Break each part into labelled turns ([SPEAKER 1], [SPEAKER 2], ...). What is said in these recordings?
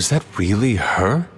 [SPEAKER 1] Was that really her?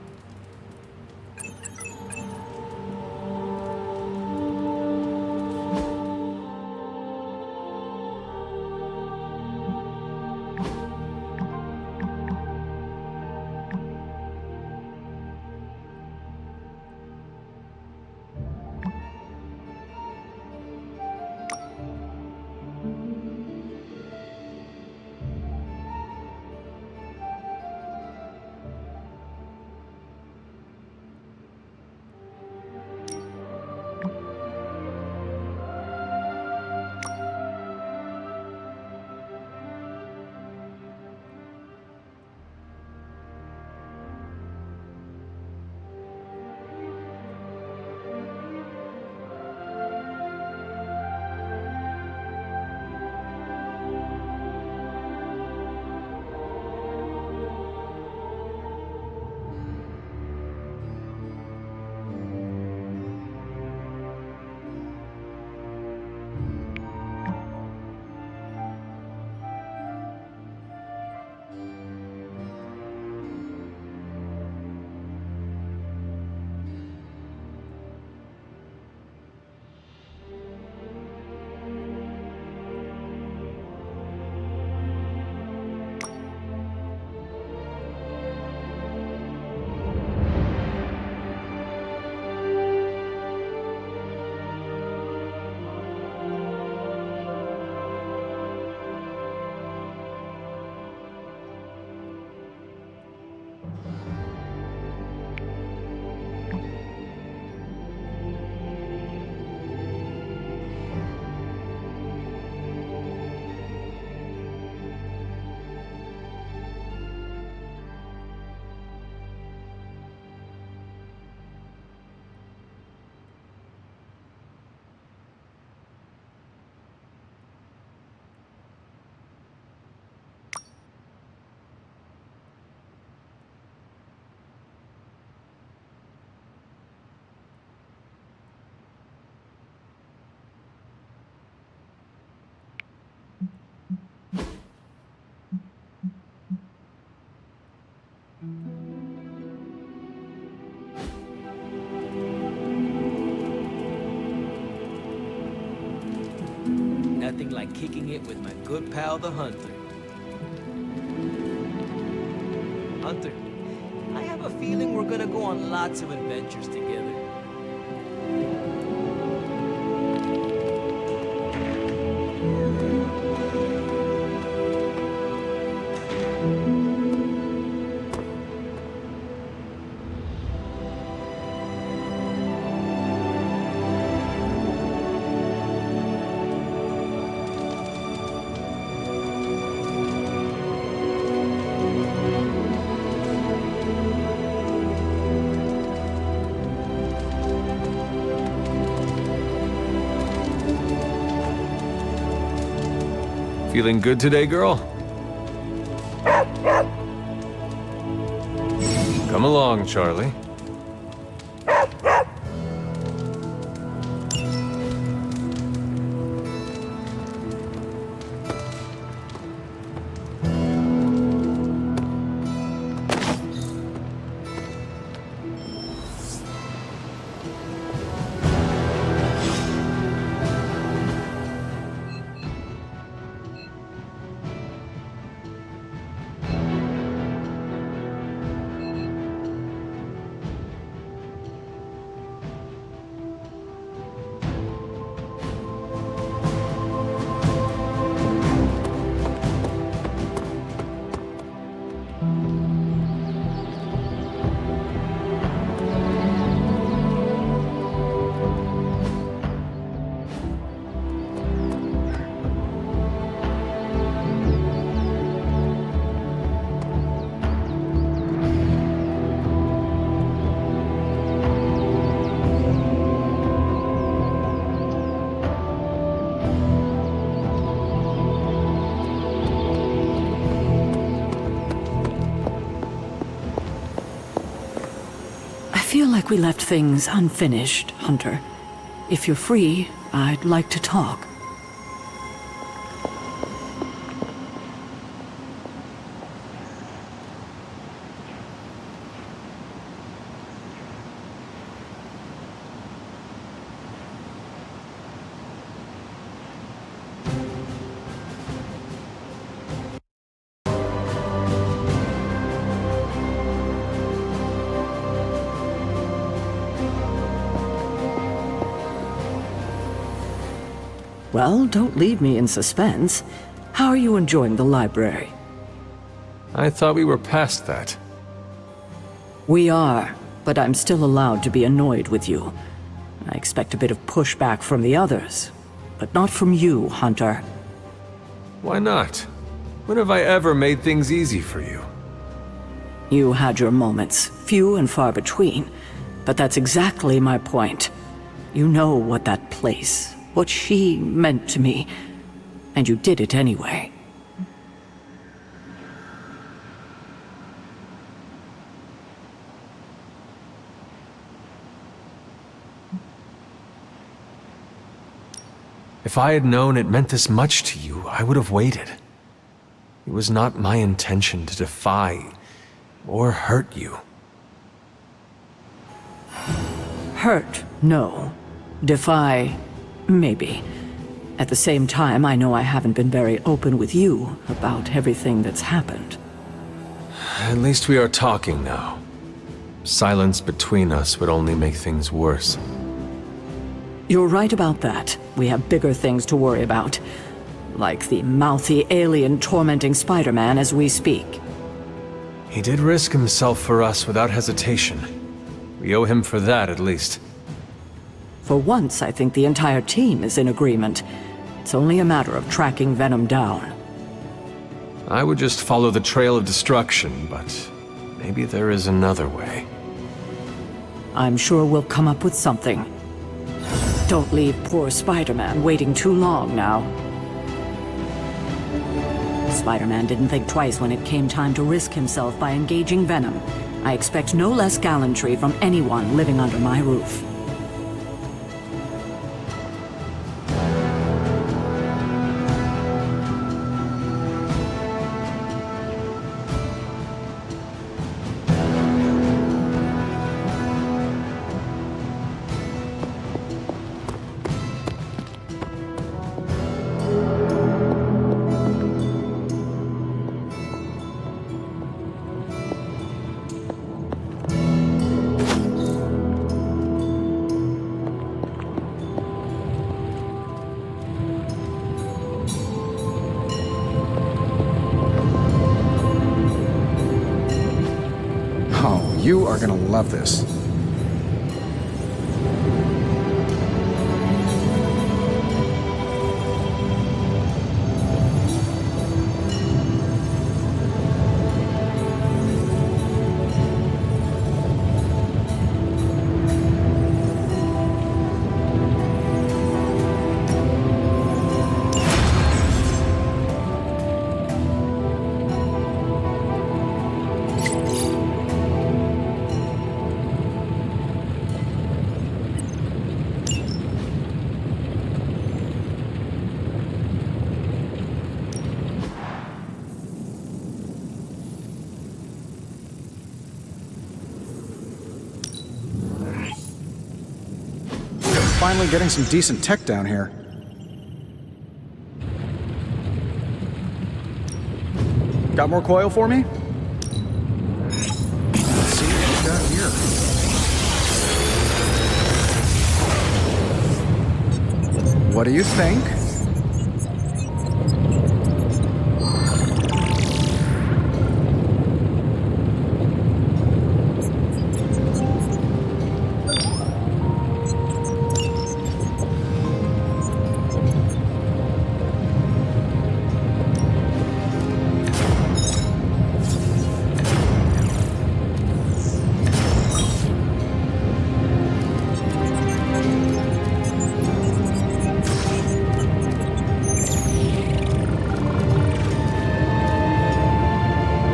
[SPEAKER 2] Nothing like kicking it with my good pal, the Hunter. Hunter, I have a feeling we're gonna go on lots of adventures together.
[SPEAKER 1] Feeling good today, girl? Come along, Charlie.
[SPEAKER 3] I feel like we left things unfinished, Hunter. If you're free, I'd like to talk. Well, don't leave me in suspense. How are you enjoying the library?
[SPEAKER 1] I thought we were past that.
[SPEAKER 3] We are, but I'm still allowed to be annoyed with you. I expect a bit of pushback from the others, but not from you, Hunter.
[SPEAKER 1] Why not? When have I ever made things easy for you?
[SPEAKER 3] You had your moments, few and far between, but that's exactly my point. You know what that place, what she meant to me, and you did it anyway.
[SPEAKER 1] If I had known it meant this much to you, I would have waited. It was not my intention to defy or hurt you.
[SPEAKER 3] Hurt, no. Defy, maybe. At the same time, I know I haven't been very open with you about everything that's happened.
[SPEAKER 1] At least we are talking now. Silence between us would only make things worse.
[SPEAKER 3] You're right about that. We have bigger things to worry about. Like the mouthy alien tormenting Spider-Man as we speak.
[SPEAKER 1] He did risk himself for us without hesitation. We owe him for that, at least.
[SPEAKER 3] For once, I think the entire team is in agreement. It's only a matter of tracking Venom down.
[SPEAKER 1] I would just follow the trail of destruction, but maybe there is another way.
[SPEAKER 3] I'm sure we'll come up with something. Don't leave poor Spider-Man waiting too long now. Spider-Man didn't think twice when it came time to risk himself by engaging Venom. I expect no less gallantry from anyone living under my roof.
[SPEAKER 4] You are gonna love this. Finally getting some decent tech down here. Got more coil for me? Let's see what we got here. What do you think?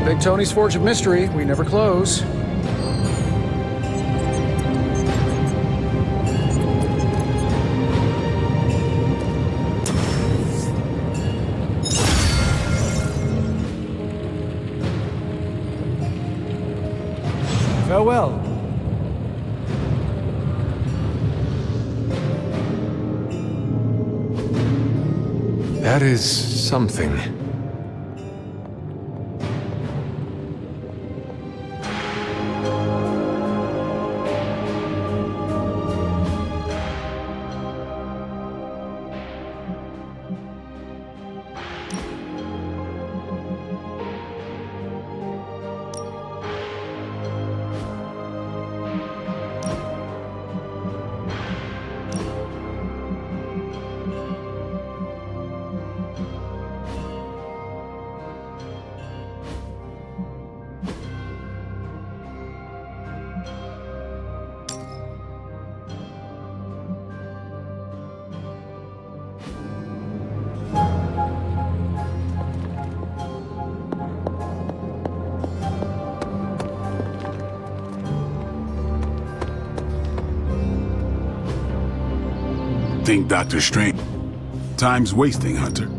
[SPEAKER 4] Big Tony's Forge of Mystery, we never close.
[SPEAKER 2] Farewell.
[SPEAKER 1] That is something.
[SPEAKER 5] Think Dr. Strange. Time's wasting, Hunter.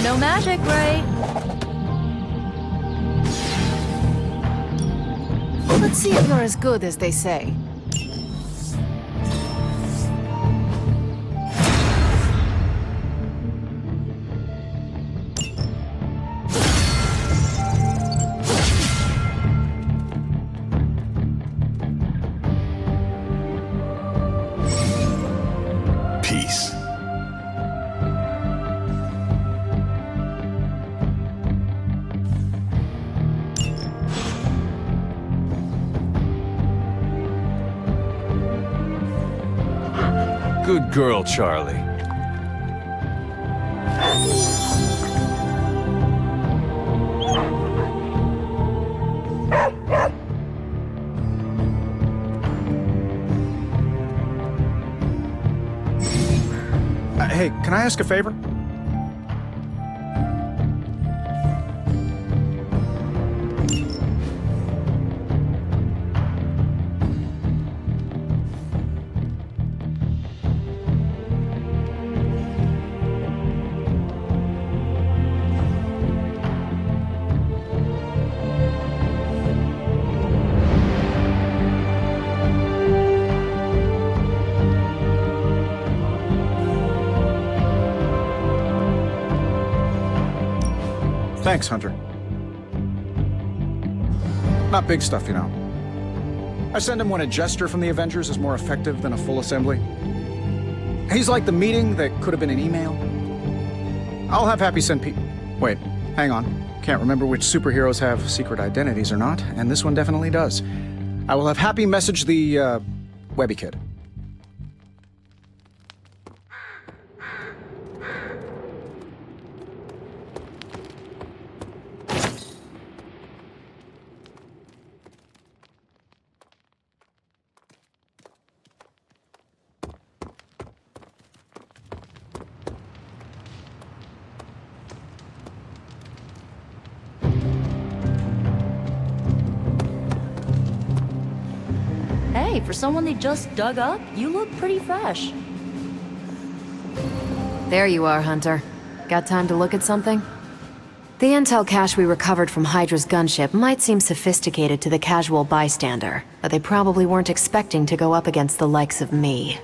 [SPEAKER 6] No magic, right? Let's see if you're as good as they say.
[SPEAKER 5] Peace.
[SPEAKER 1] Good girl, Charlie.
[SPEAKER 4] Hey, can I ask a favor? Thanks, Hunter. Not big stuff, you know. I send him when a gesture from the Avengers is more effective than a full assembly. He's like the meeting that could have been an email. I'll have Happy send Wait, hang on. Can't remember which superheroes have secret identities or not, and this one definitely does. I will have Happy message the, Webby Kid.
[SPEAKER 6] Hey, for someone they just dug up, you look pretty fresh.
[SPEAKER 7] There you are, Hunter. Got time to look at something? The intel cache we recovered from Hydra's gunship might seem sophisticated to the casual bystander, but they probably weren't expecting to go up against the likes of me.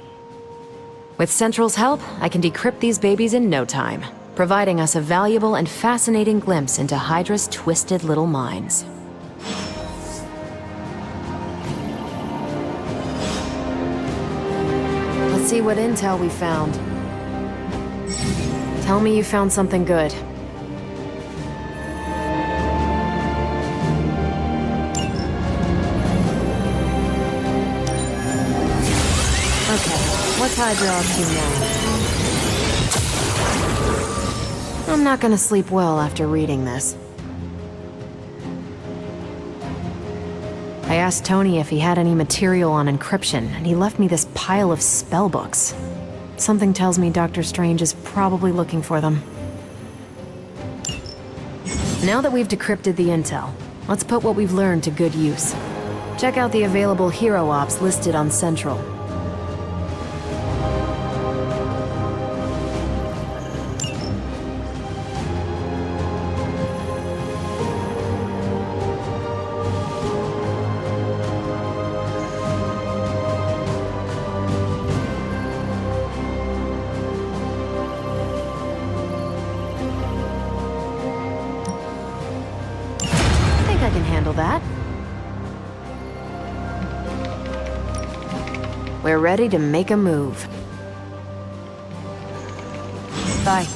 [SPEAKER 7] With Central's help, I can decrypt these babies in no time, providing us a valuable and fascinating glimpse into Hydra's twisted little minds. Let's see what intel we found. Tell me you found something good. Okay, what's Hydra up to now? I'm not gonna sleep well after reading this. I asked Tony if he had any material on encryption, and he left me this pile of spellbooks. Something tells me Dr. Strange is probably looking for them. Now that we've decrypted the intel, let's put what we've learned to good use. Check out the available hero ops listed on Central. I can handle that. We're ready to make a move. Bye.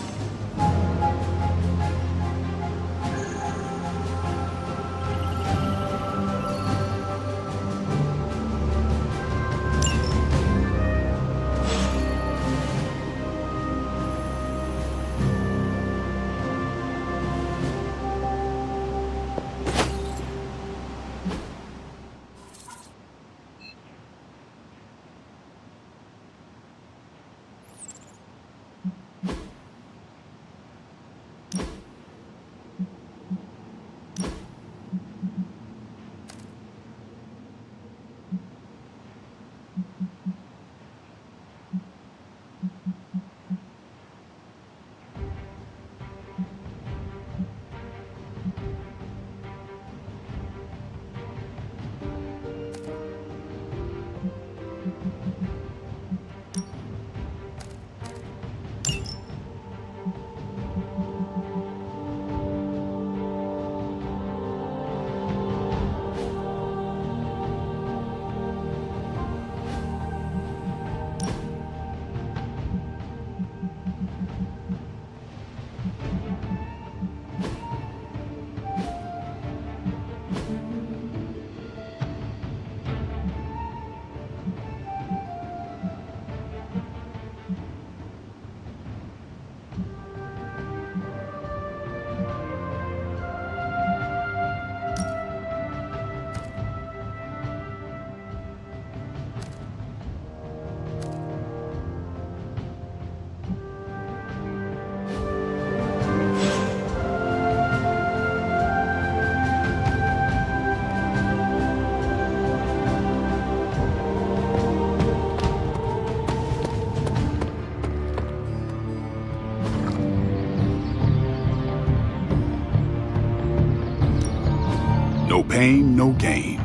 [SPEAKER 5] No pain, no gain.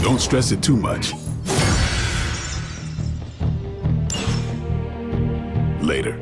[SPEAKER 5] Don't stress it too much. Later.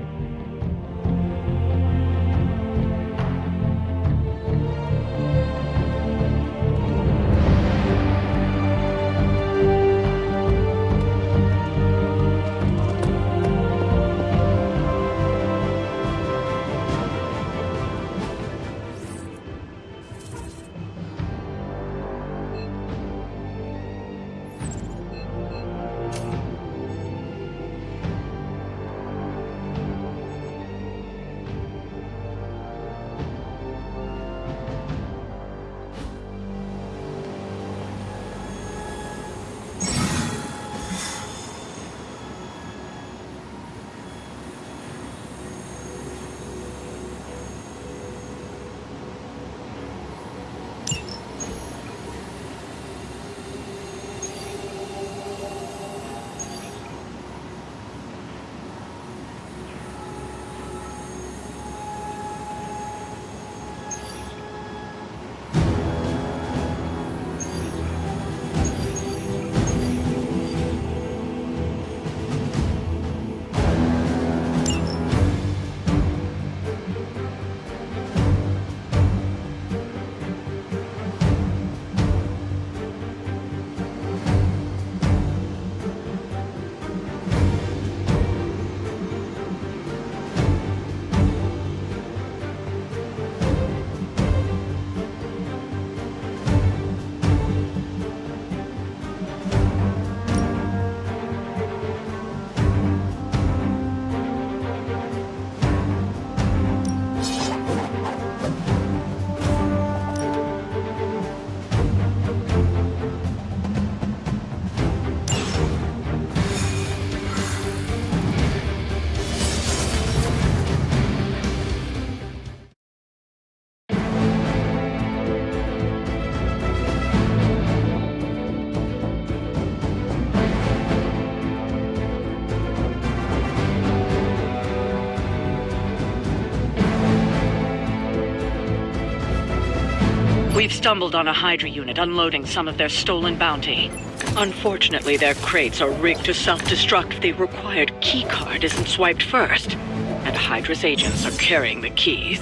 [SPEAKER 3] We've stumbled on a Hydra unit unloading some of their stolen bounty. Unfortunately, their crates are rigged to self-destruct if the required keycard isn't swiped first. And Hydra's agents are carrying the keys.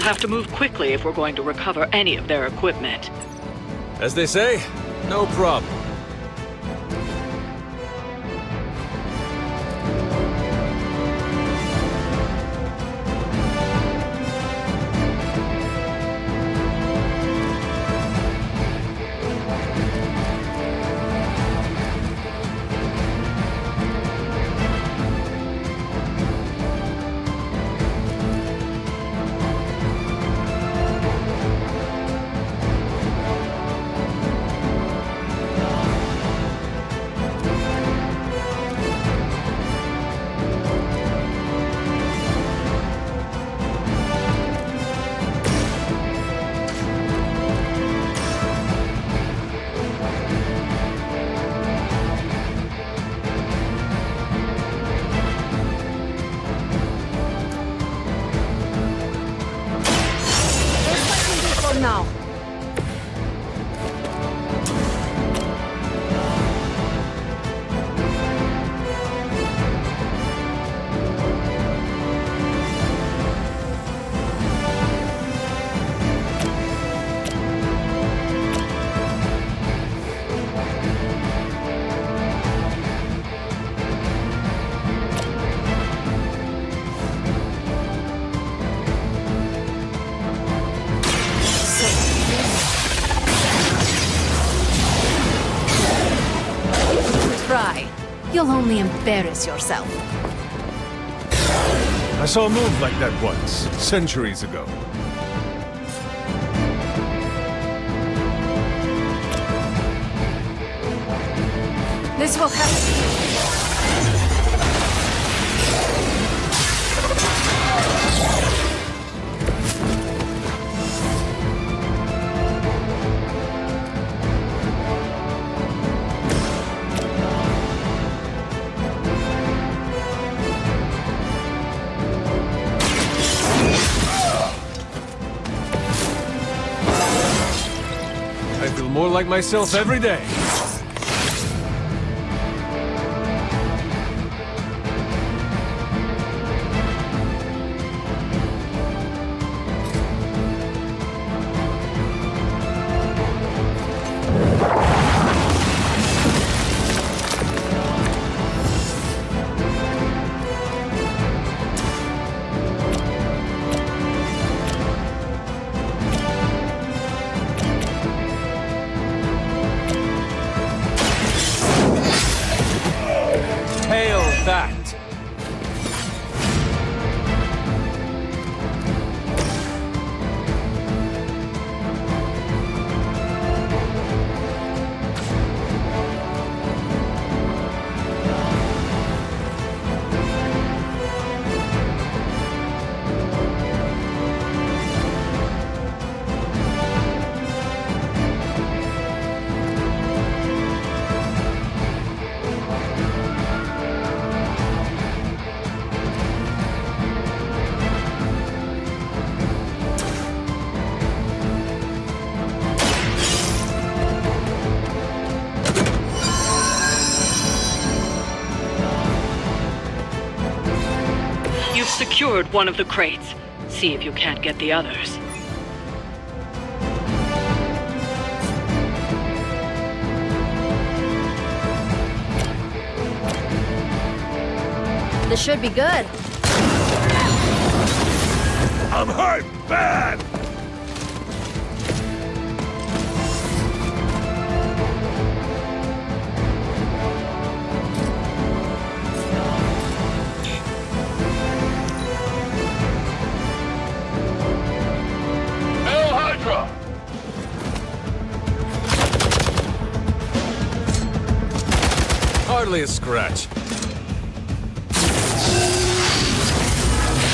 [SPEAKER 3] have to move quickly if we're going to recover any of their equipment.
[SPEAKER 1] As they say, no problem.
[SPEAKER 7] Now. Try. You'll only embarrass yourself.
[SPEAKER 1] I saw a move like that once, centuries ago.
[SPEAKER 7] This will help.
[SPEAKER 1] I feel more like myself every day. Hail that!
[SPEAKER 3] You've secured one of the crates. See if you can't get the others.
[SPEAKER 6] This should be good.
[SPEAKER 5] I'm hurt bad!
[SPEAKER 1] Hardly a scratch.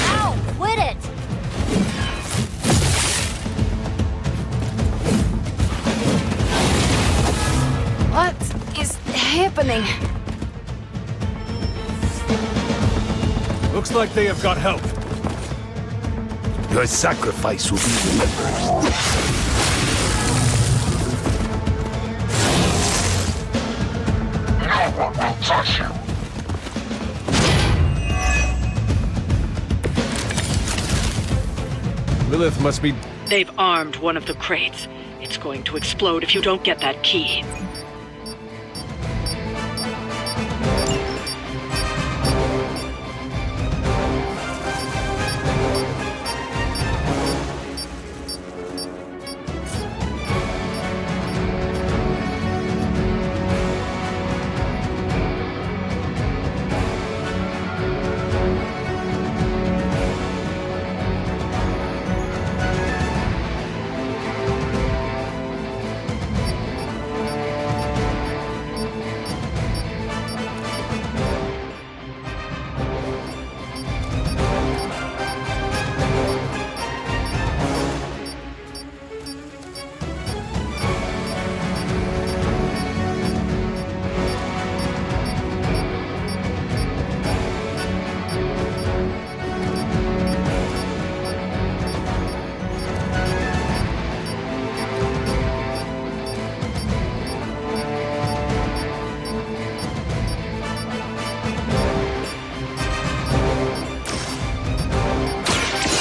[SPEAKER 6] Ow! Quit it!
[SPEAKER 7] What is happening?
[SPEAKER 1] Looks like they have got help.
[SPEAKER 5] Your sacrifice will be remembered. No one will touch you.
[SPEAKER 1] Lilith must be...
[SPEAKER 3] They've armed one of the crates. It's going to explode if you don't get that key.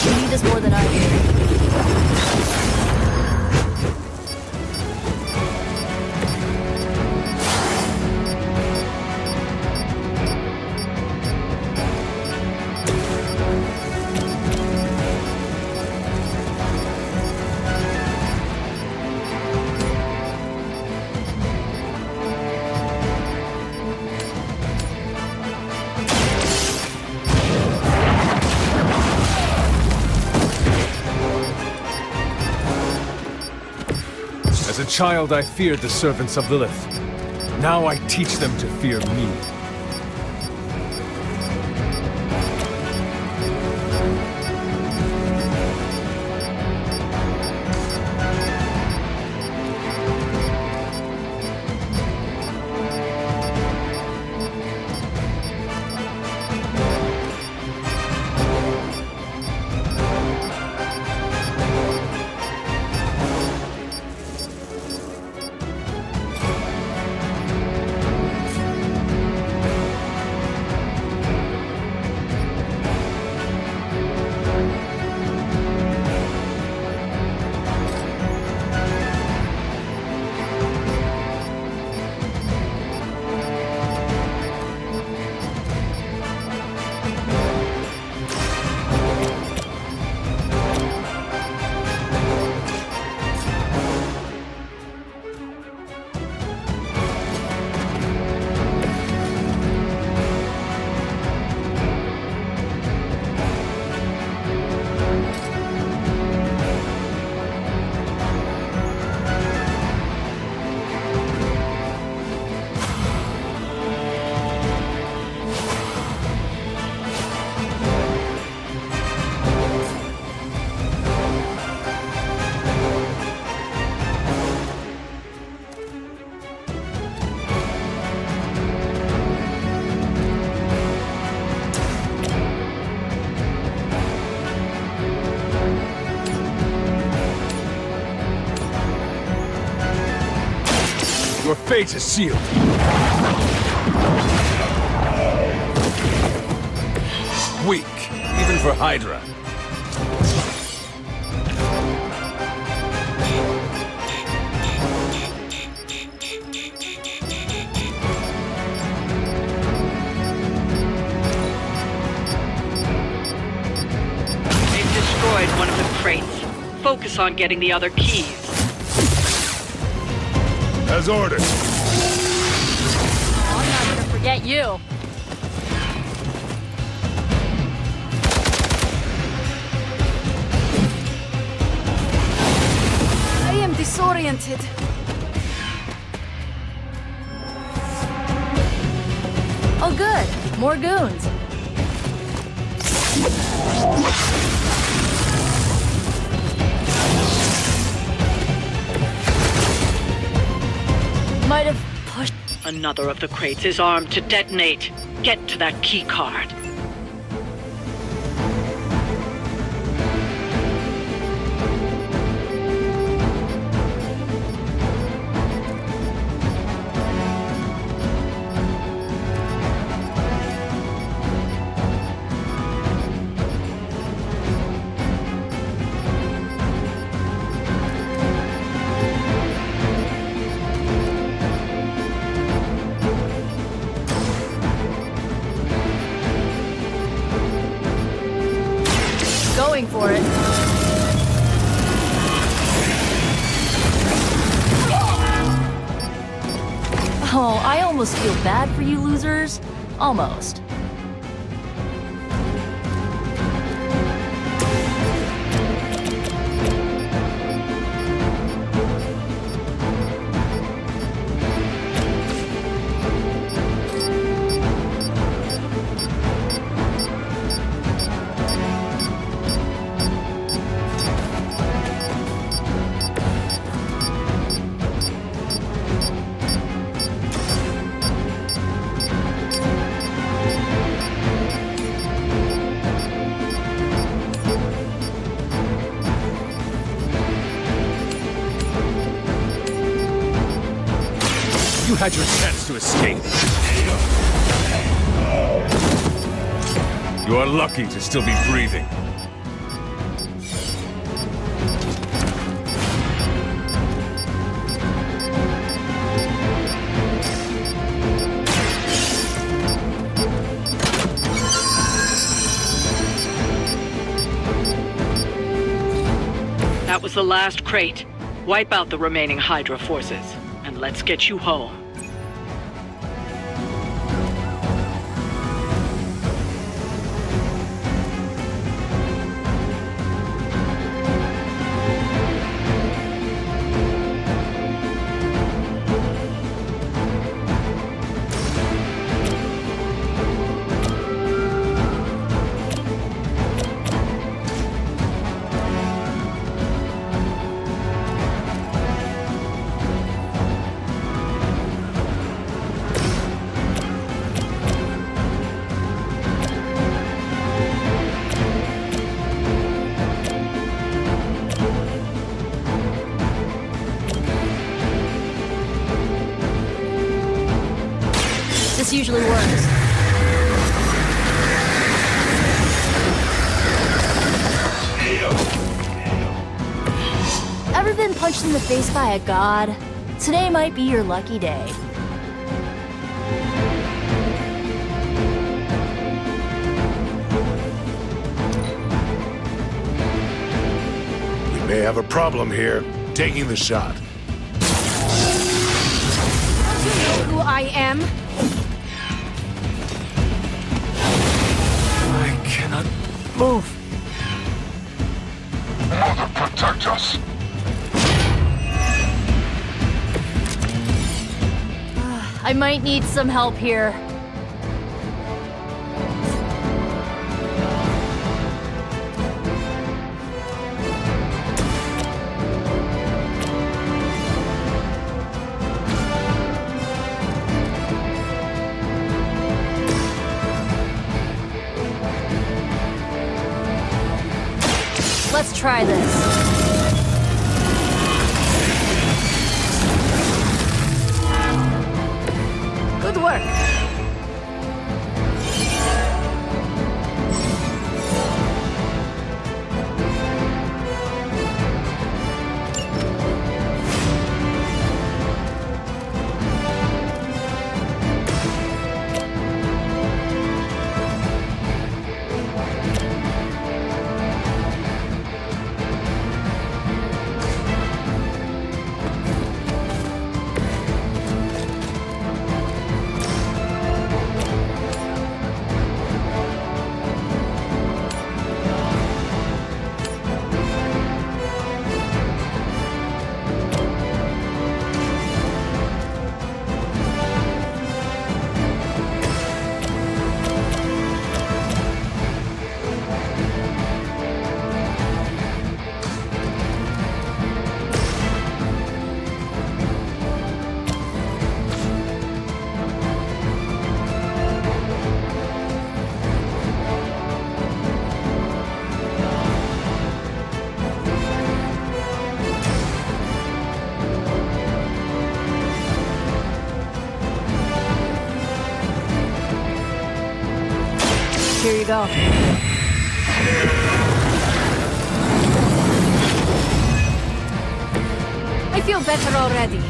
[SPEAKER 6] You need this more than I do.
[SPEAKER 1] As a child, I feared the servants of Lilith. Now I teach them to fear me. Your fate is sealed. Weak, even for Hydra.
[SPEAKER 3] They've destroyed one of the crates. Focus on getting the other keys.
[SPEAKER 5] As ordered.
[SPEAKER 6] I'm not gonna forget you.
[SPEAKER 7] I am disoriented.
[SPEAKER 6] Oh good, more goons. Might have pushed.
[SPEAKER 3] Another of the crates is armed to detonate. Get to that key card.
[SPEAKER 6] Oh, I almost feel bad for you losers. Almost.
[SPEAKER 1] You had your chance to escape. You are lucky to still be breathing.
[SPEAKER 3] That was the last crate. Wipe out the remaining Hydra forces, and let's get you home.
[SPEAKER 6] This usually works. Ever been punched in the face by a god? Today might be your lucky day.
[SPEAKER 5] We may have a problem here. Taking the shot.
[SPEAKER 7] You know who I am?
[SPEAKER 1] I cannot move.
[SPEAKER 5] Mother, protect us.
[SPEAKER 6] I might need some help here. Let's try this. Good work. Here you go.
[SPEAKER 7] I feel better already.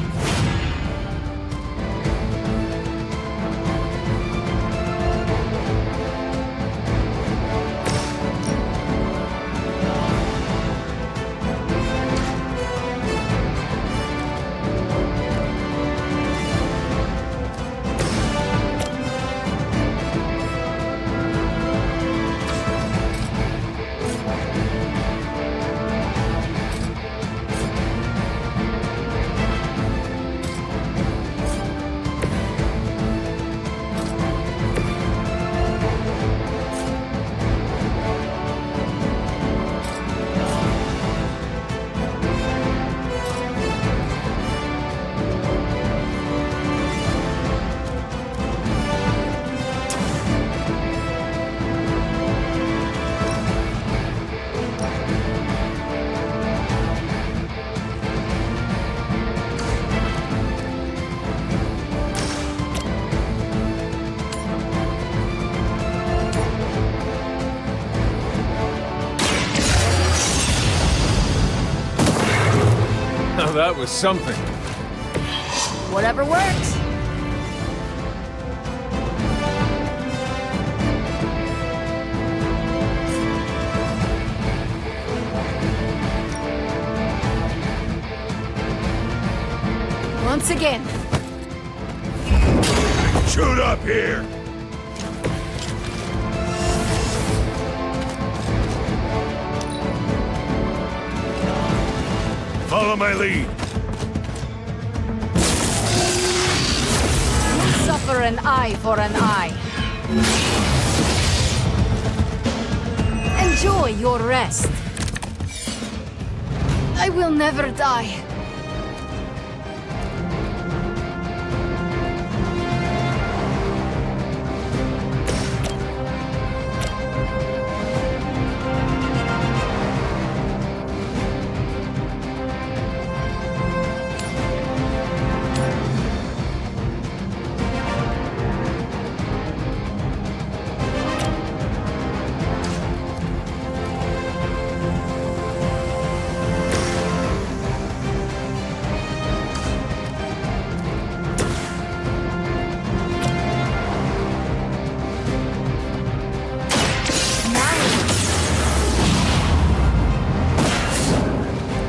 [SPEAKER 1] Now that was something.
[SPEAKER 6] Whatever works.
[SPEAKER 7] Once again.
[SPEAKER 5] Shoot up here! Follow my lead.
[SPEAKER 7] Suffer an eye for an eye. Enjoy your rest. I will never die.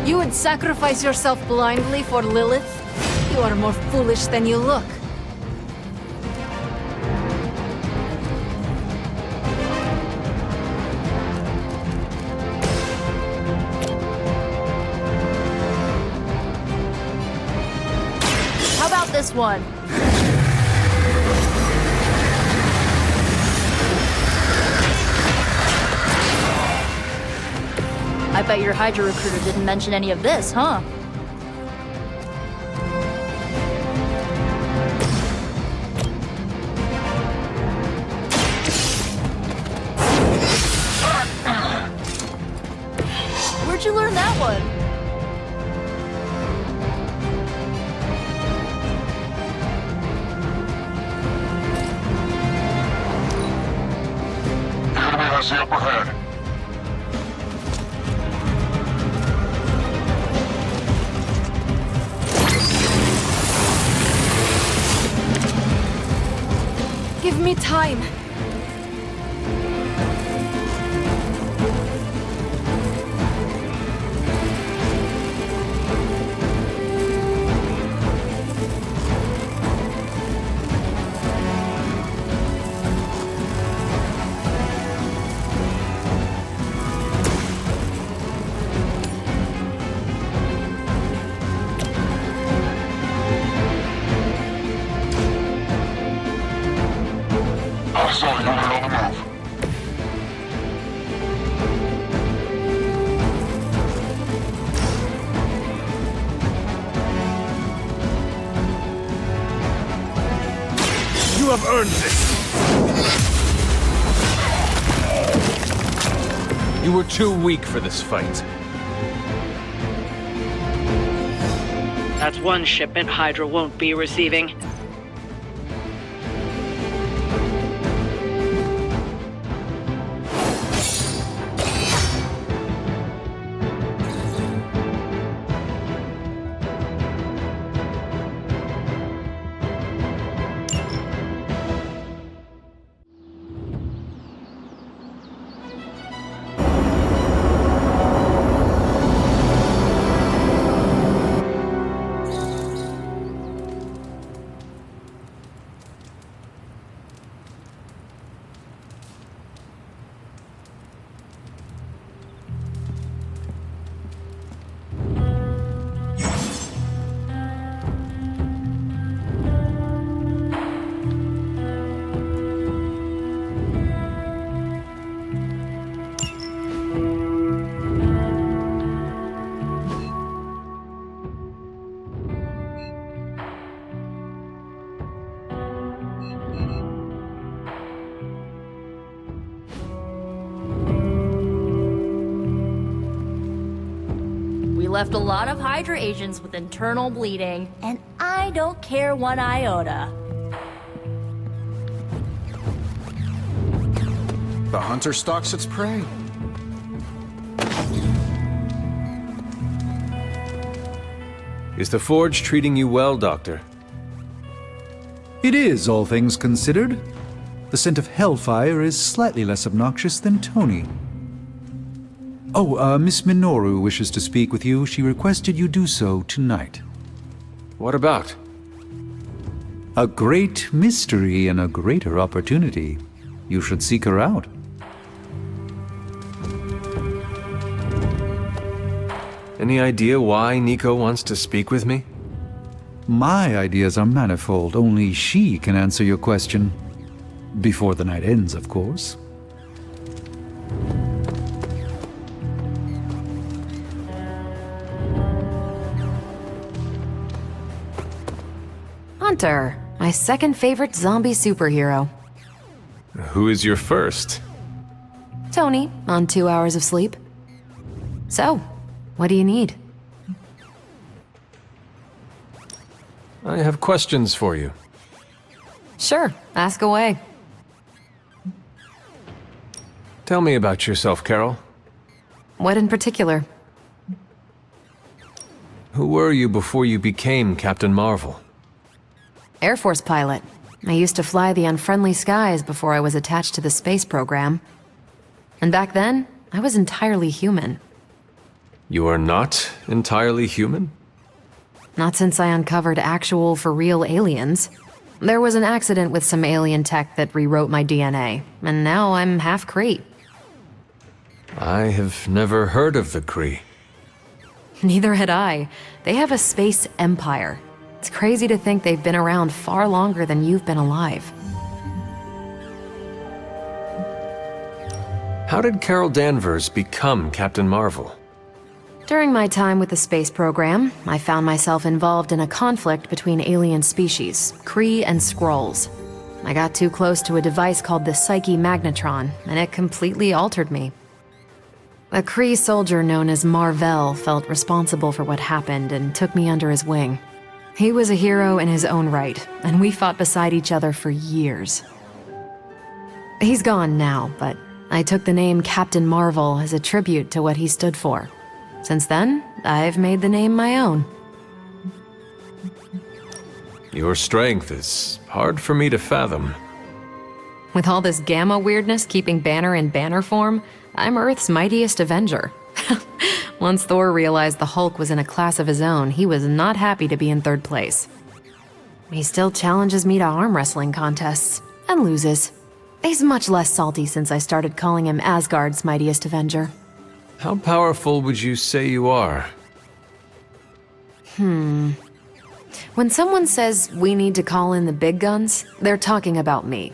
[SPEAKER 7] You would sacrifice yourself blindly for Lilith? You are more foolish than you look.
[SPEAKER 6] How about this one? I bet your Hydra recruiter didn't mention any of this, huh? Where'd you learn that one?
[SPEAKER 5] The enemy has the upper hand.
[SPEAKER 7] Give me time.
[SPEAKER 5] Hostile unit on the move.
[SPEAKER 1] You have earned this. You were too weak for this fight.
[SPEAKER 3] That's one shipment Hydra won't be receiving.
[SPEAKER 6] We left a lot of Hydra agents with internal bleeding, and I don't care one iota.
[SPEAKER 4] The hunter stalks its prey.
[SPEAKER 1] Is the Forge treating you well, Doctor?
[SPEAKER 8] It is, all things considered. The scent of hellfire is slightly less obnoxious than Tony. Oh, Miss Minoru wishes to speak with you. She requested you do so tonight.
[SPEAKER 1] What about?
[SPEAKER 8] A great mystery and a greater opportunity. You should seek her out.
[SPEAKER 1] Any idea why Nico wants to speak with me?
[SPEAKER 8] My ideas are manifold. Only she can answer your question. Before the night ends, of course.
[SPEAKER 7] Hunter, my second favorite zombie superhero.
[SPEAKER 1] Who is your first?
[SPEAKER 7] Tony, on 2 hours of sleep. So, what do you need?
[SPEAKER 1] I have questions for you.
[SPEAKER 7] Sure, ask away.
[SPEAKER 1] Tell me about yourself, Carol.
[SPEAKER 7] What in particular?
[SPEAKER 1] Who were you before you became Captain Marvel?
[SPEAKER 7] Air Force pilot. I used to fly the unfriendly skies before I was attached to the space program. And back then, I was entirely human.
[SPEAKER 1] You are not entirely human?
[SPEAKER 7] Not since I uncovered actual, for real aliens. There was an accident with some alien tech that rewrote my DNA, and now I'm half Kree.
[SPEAKER 1] I have never heard of the Kree.
[SPEAKER 7] Neither had I. They have a space empire. It's crazy to think they've been around far longer than you've been alive.
[SPEAKER 1] How did Carol Danvers become Captain Marvel?
[SPEAKER 7] During my time with the space program, I found myself involved in a conflict between alien species, Kree and Skrulls. I got too close to a device called the Psyche Magnetron, and it completely altered me. A Kree soldier known as Marvel felt responsible for what happened and took me under his wing. He was a hero in his own right, and we fought beside each other for years. He's gone now, but I took the name Captain Marvel as a tribute to what he stood for. Since then, I've made the name my own.
[SPEAKER 1] Your strength is hard for me to fathom.
[SPEAKER 7] With all this gamma weirdness keeping Banner in banner form, I'm Earth's mightiest Avenger. Once Thor realized the Hulk was in a class of his own, he was not happy to be in third place. He still challenges me to arm wrestling contests, and loses. He's much less salty since I started calling him Asgard's mightiest Avenger.
[SPEAKER 1] How powerful would you say you are?
[SPEAKER 7] When someone says we need to call in the big guns, they're talking about me.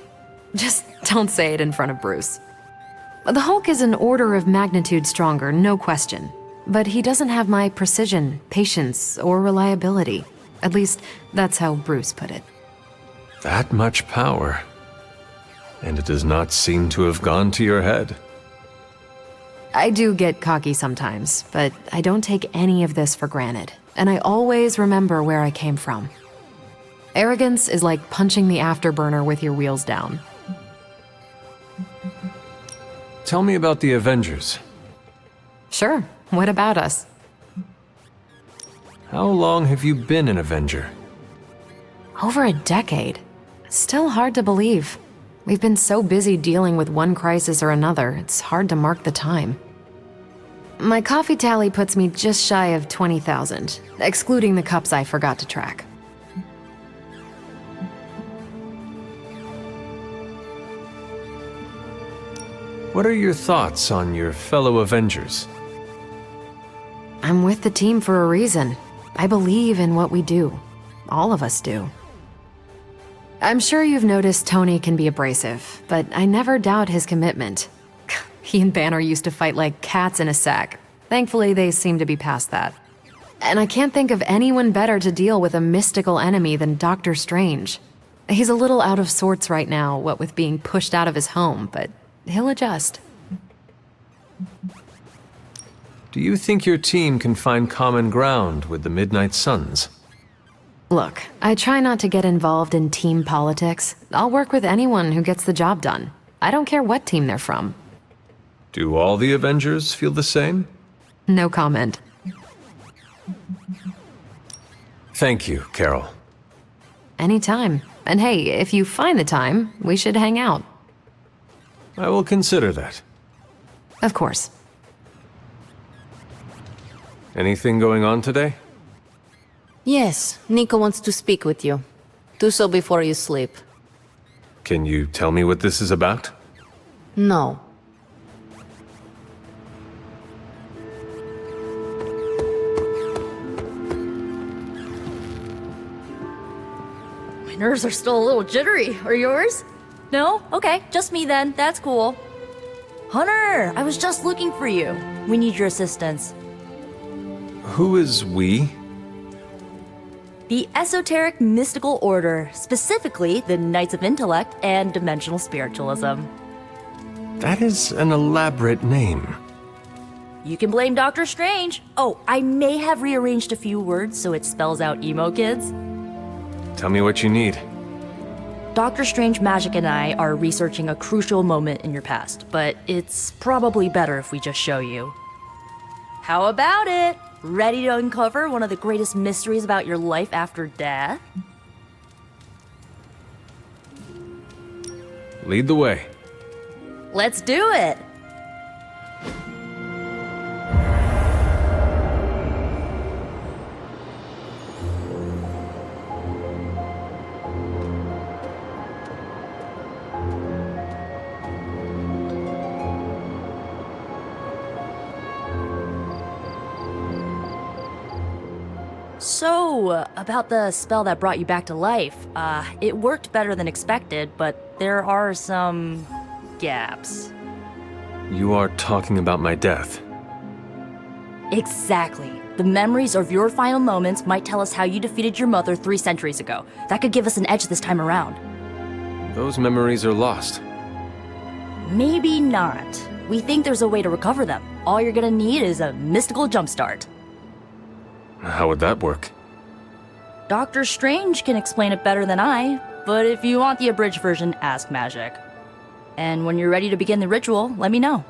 [SPEAKER 7] Just don't say it in front of Bruce. The Hulk is an order of magnitude stronger, no question. But he doesn't have my precision, patience, or reliability. At least, that's how Bruce put it.
[SPEAKER 1] That much power. And it does not seem to have gone to your head.
[SPEAKER 7] I do get cocky sometimes, but I don't take any of this for granted. And I always remember where I came from. Arrogance is like punching the afterburner with your wheels down.
[SPEAKER 1] Tell me about the Avengers.
[SPEAKER 7] Sure, what about us?
[SPEAKER 1] How long have you been an Avenger?
[SPEAKER 7] Over a decade. Still hard to believe. We've been so busy dealing with one crisis or another, it's hard to mark the time. My coffee tally puts me just shy of 20,000, excluding the cups I forgot to track.
[SPEAKER 1] What are your thoughts on your fellow Avengers?
[SPEAKER 7] I'm with the team for a reason. I believe in what we do. All of us do. I'm sure you've noticed Tony can be abrasive, but I never doubt his commitment. He and Banner used to fight like cats in a sack. Thankfully, they seem to be past that. And I can't think of anyone better to deal with a mystical enemy than Doctor Strange. He's a little out of sorts right now, what with being pushed out of his home, but he'll adjust.
[SPEAKER 1] Do you think your team can find common ground with the Midnight Suns?
[SPEAKER 7] Look, I try not to get involved in team politics. I'll work with anyone who gets the job done. I don't care what team they're from.
[SPEAKER 1] Do all the Avengers feel the same?
[SPEAKER 7] No comment.
[SPEAKER 1] Thank you, Carol.
[SPEAKER 7] Anytime. And hey, if you find the time, we should hang out.
[SPEAKER 1] I will consider that.
[SPEAKER 7] Of course.
[SPEAKER 1] Anything going on today?
[SPEAKER 9] Yes, Nico wants to speak with you. Do so before you sleep.
[SPEAKER 1] Can you tell me what this is about?
[SPEAKER 9] No.
[SPEAKER 6] My nerves are still a little jittery. Are yours? No? Okay, just me then. That's cool. Hunter, I was just looking for you. We need your assistance.
[SPEAKER 1] Who is we?
[SPEAKER 6] The Esoteric Mystical Order, specifically the Knights of Intellect and Dimensional Spiritualism.
[SPEAKER 1] That is an elaborate name.
[SPEAKER 6] You can blame Doctor Strange. Oh, I may have rearranged a few words so it spells out EMO KIDS.
[SPEAKER 1] Tell me what you need.
[SPEAKER 6] Doctor Strange Magic and I are researching a crucial moment in your past, but it's probably better if we just show you. How about it? Ready to uncover one of the greatest mysteries about your life after death?
[SPEAKER 1] Lead the way.
[SPEAKER 6] Let's do it! So, about the spell that brought you back to life, it worked better than expected, but there are some gaps.
[SPEAKER 1] You are talking about my death.
[SPEAKER 6] Exactly. The memories of your final moments might tell us how you defeated your mother 3 centuries ago. That could give us an edge this time around.
[SPEAKER 1] Those memories are lost.
[SPEAKER 6] Maybe not. We think there's a way to recover them. All you're gonna need is a mystical jumpstart.
[SPEAKER 1] How would that work?
[SPEAKER 6] Doctor Strange can explain it better than I, but if you want the abridged version, ask Magic. And when you're ready to begin the ritual, let me know.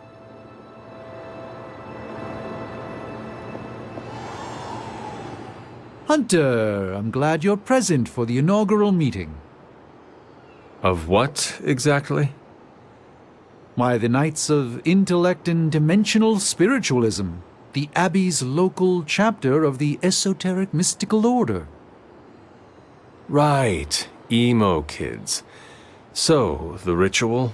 [SPEAKER 8] Hunter, I'm glad you're present for the inaugural meeting.
[SPEAKER 1] Of what, exactly?
[SPEAKER 8] Why, the Knights of Intellect and Dimensional Spiritualism, the Abbey's local chapter of the Esoteric Mystical Order.
[SPEAKER 1] Right, EMO KIDS. So, the ritual?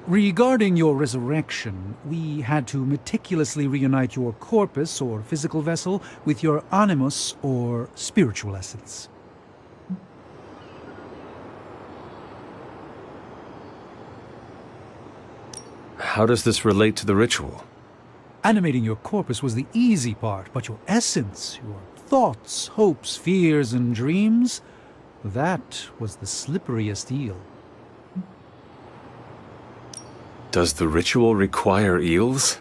[SPEAKER 8] Regarding your resurrection, we had to meticulously reunite your corpus, or physical vessel, with your animus, or spiritual essence.
[SPEAKER 1] How does this relate to the ritual?
[SPEAKER 8] Animating your corpus was the easy part, but your essence, your thoughts, hopes, fears, and dreams, that was the slipperiest eel.
[SPEAKER 1] Does the ritual require eels?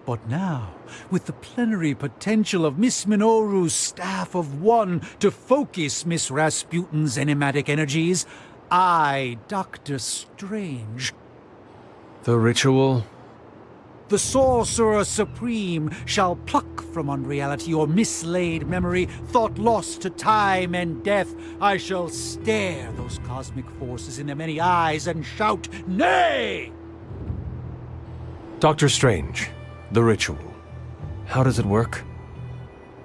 [SPEAKER 8] But now, with the plenary potential of Miss Minoru's Staff of One to focus Miss Rasputin's enigmatic energies, I, Doctor Strange,
[SPEAKER 1] The ritual?
[SPEAKER 8] the Sorcerer Supreme, shall pluck from unreality your mislaid memory, thought lost to time and death. I shall stare those cosmic forces in their many eyes and shout, "Nay!"
[SPEAKER 1] Doctor Strange, the ritual. How does it work?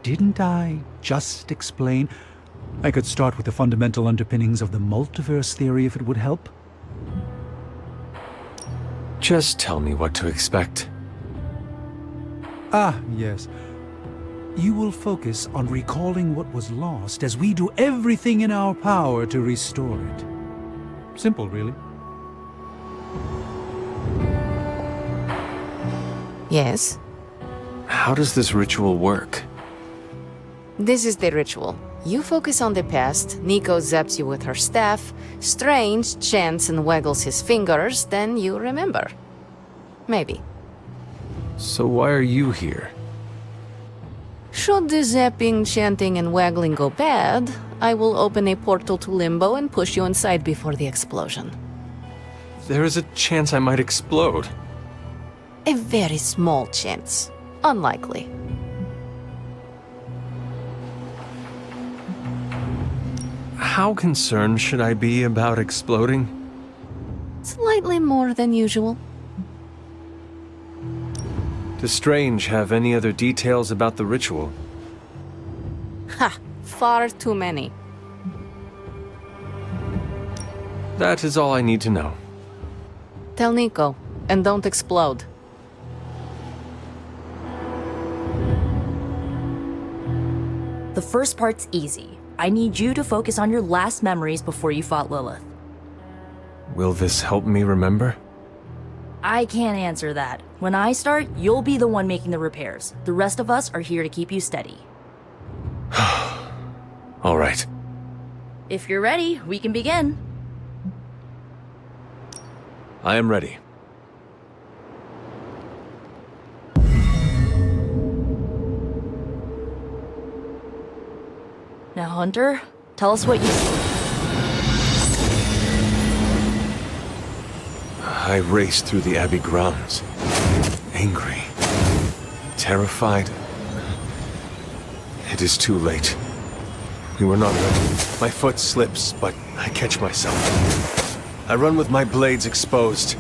[SPEAKER 8] Didn't I just explain? I could start with the fundamental underpinnings of the multiverse theory if it would help.
[SPEAKER 1] Just tell me what to expect.
[SPEAKER 8] Ah, yes. You will focus on recalling what was lost as we do everything in our power to restore it. Simple, really.
[SPEAKER 9] Yes?
[SPEAKER 1] How does this ritual work?
[SPEAKER 9] This is the ritual. You focus on the past, Nico zaps you with her staff, Strange chants and waggles his fingers, then you remember. Maybe.
[SPEAKER 1] So why are you here?
[SPEAKER 9] Should the zapping, chanting, and waggling go bad, I will open a portal to Limbo and push you inside before the explosion.
[SPEAKER 1] There is a chance I might explode.
[SPEAKER 9] A very small chance. Unlikely.
[SPEAKER 1] How concerned should I be about exploding?
[SPEAKER 9] Slightly more than usual.
[SPEAKER 1] Does Strange have any other details about the ritual?
[SPEAKER 9] Ha! Far too many.
[SPEAKER 1] That is all I need to know.
[SPEAKER 9] Tell Nico, and don't explode.
[SPEAKER 6] The first part's easy. I need you to focus on your last memories before you fought Lilith.
[SPEAKER 1] Will this help me remember?
[SPEAKER 6] I can't answer that. When I start, you'll be the one making the repairs. The rest of us are here to keep you steady.
[SPEAKER 1] All right.
[SPEAKER 6] If you're ready, we can begin.
[SPEAKER 1] I am ready.
[SPEAKER 6] Now, Hunter, tell us what you see.
[SPEAKER 1] I raced through the Abbey grounds. Angry. Terrified. It is too late. We were not ready. My foot slips, but I catch myself. I run with my blades exposed.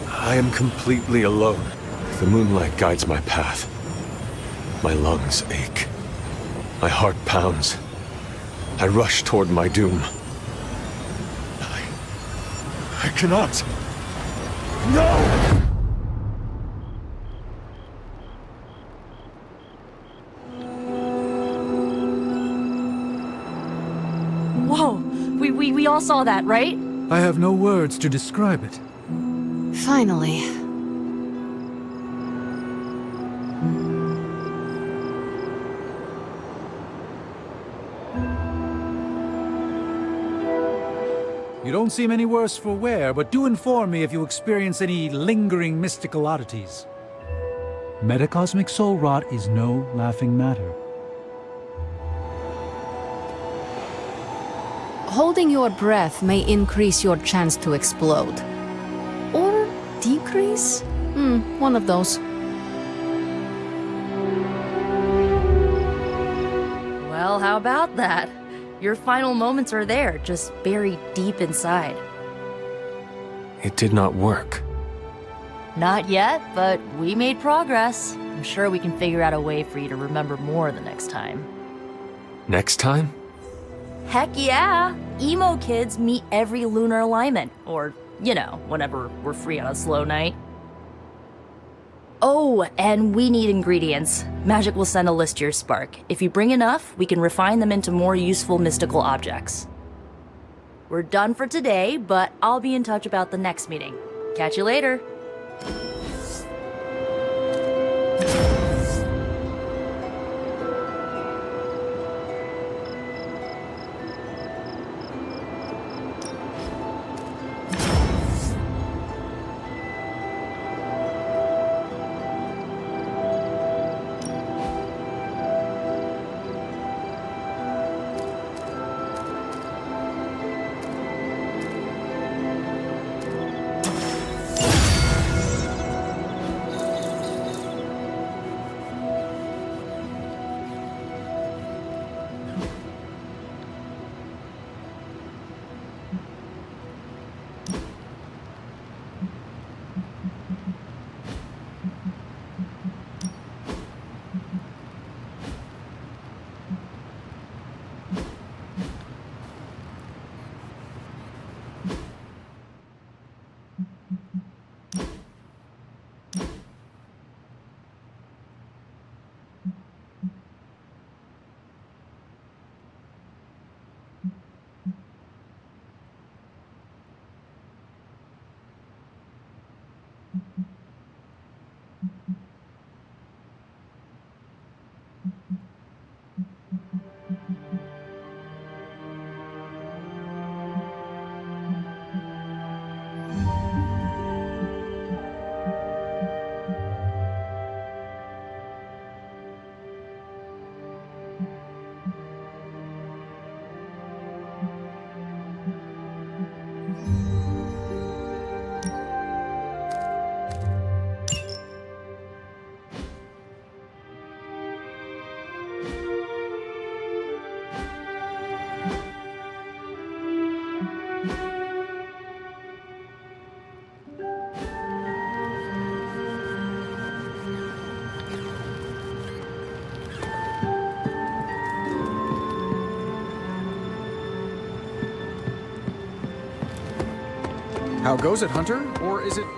[SPEAKER 1] I am completely alone. The moonlight guides my path. My lungs ache. My heart pounds. I rush toward my doom. I cannot. No!
[SPEAKER 6] Whoa! We all saw that, right?
[SPEAKER 8] I have no words to describe it.
[SPEAKER 9] Finally.
[SPEAKER 8] You don't seem any worse for wear, but do inform me if you experience any lingering mystical oddities. Metacosmic soul rot is no laughing matter.
[SPEAKER 9] Holding your breath may increase your chance to explode. Or decrease? One of those.
[SPEAKER 6] Well, how about that? Your final moments are there, just buried deep inside.
[SPEAKER 1] It did not work.
[SPEAKER 6] Not yet, but we made progress. I'm sure we can figure out a way for you to remember more the next time.
[SPEAKER 1] Next time?
[SPEAKER 6] Heck yeah! EMO kids meet every lunar alignment, or, you know, whenever we're free on a slow night. Oh, and we need ingredients. Magic will send a list to your spark. If you bring enough, we can refine them into more useful mystical objects. We're done for today, but I'll be in touch about the next meeting. Catch you later.
[SPEAKER 4] How goes it, Hunter? Or is it